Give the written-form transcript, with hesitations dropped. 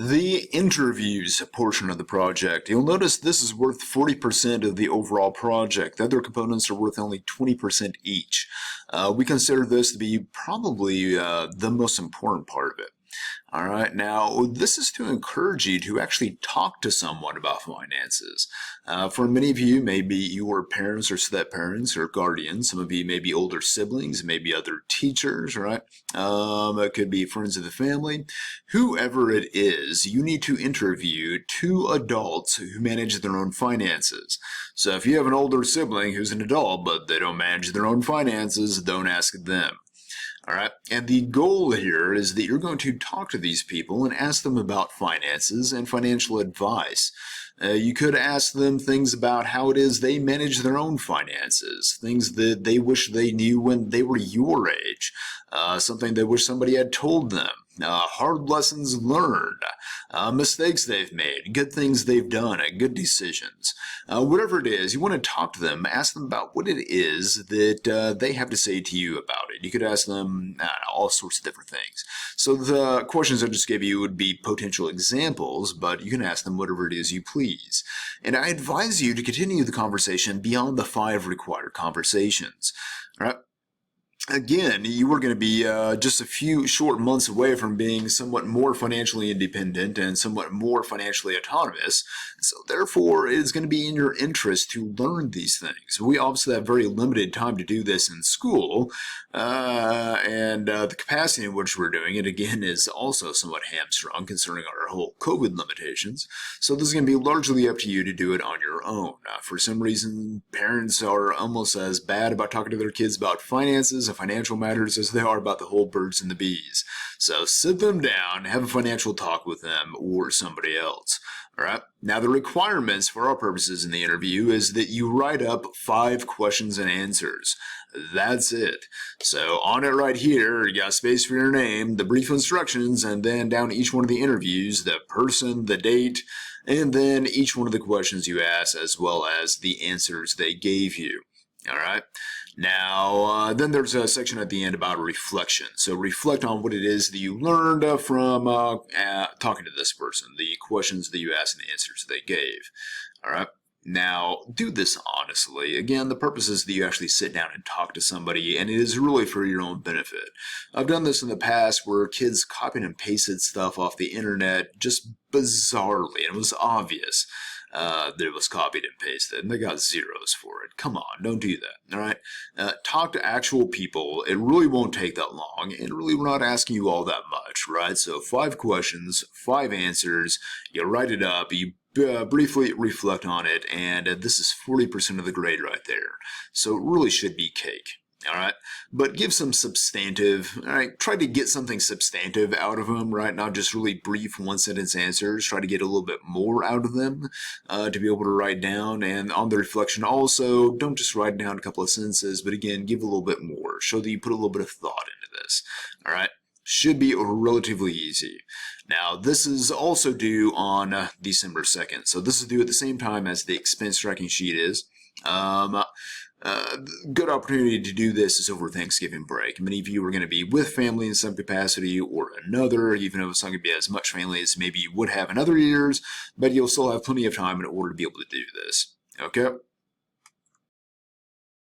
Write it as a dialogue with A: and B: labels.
A: The interviews portion of the project. You'll notice this is worth 40% of the overall project. The other components are worth only 20% each. We consider this to be probably the most important part of it. All right, now this is to encourage you to actually talk to someone about finances. For many of you, maybe your parents or step-parents or guardians. Some of you may be older siblings, maybe other teachers, right? It could be friends of the family. Whoever it is, you need to interview two adults who manage their own finances. So if you have an older sibling who's an adult, but they don't manage their own finances, don't ask them. All right. And the goal here is that you're going to talk to these people and ask them about finances and financial advice. You could ask them things about how it is they manage their own finances, things that they wish they knew when they were your age, something they wish somebody had told them, hard lessons learned, mistakes they've made, good things they've done, good decisions. Whatever it is, you want to talk to them, ask them about what it is that they have to say to you about it. You could ask them all sorts of different things. So the questions I just gave you would be potential examples, but you can ask them whatever it is you please. And I advise you to continue the conversation beyond the 5 required conversations. All right. Again, you are going to be just a few short months away from being somewhat more financially independent and somewhat more financially autonomous. So therefore, it is going to be in your interest to learn these things. We obviously have very limited time to do this in school, and the capacity in which we're doing it, again, is also somewhat hamstrung concerning our whole COVID limitations. So this is going to be largely up to you to do it on your own. For some reason, parents are almost as bad about talking to their kids about finances and financial matters as they are about the whole birds and the bees. So sit them down, have a financial talk with them or somebody else. All right. Now, the requirements for our purposes in the interview is that you write up 5 questions and answers. That's it. So on it right here, you got space for your name, the brief instructions, and then down each one of the interviews, the person, the date, and then each one of the questions you ask, as well as the answers they gave you. All right. Now, then there's a section at the end about reflection. So reflect on what it is that you learned from talking to this person, the questions that you asked and the answers they gave. All right. Now, do this honestly. Again, the purpose is that you actually sit down and talk to somebody, and it is really for your own benefit. I've done this in the past where kids copied and pasted stuff off the internet just bizarrely, and it was obvious that it was copied and pasted, and they got zeros for it. Come on, don't do that, all right? Talk to actual people. It really won't take that long, and really we're not asking you all that much, right? So 5 questions, 5 answers, you write it up, you briefly reflect on it, and this is 40% of the grade right there. So it really should be cake. All right, but give some substantive, all right, try to get something substantive out of them, right? Not just really brief 1-sentence answers. Try to get a little bit more out of them to be able to write down. And on the reflection also, don't just write down a couple of sentences, but again, give a little bit more. Show that you put a little bit of thought into this, all right? Should be relatively easy. Now, this is also due on December 2nd. So this is due at the same time as the expense tracking sheet is. Good opportunity to do this is over Thanksgiving break. Many of you are going to be with family in some capacity or another, even though it's not going to be as much family as maybe you would have in other years, but you'll still have plenty of time in order to be able to do this. Okay?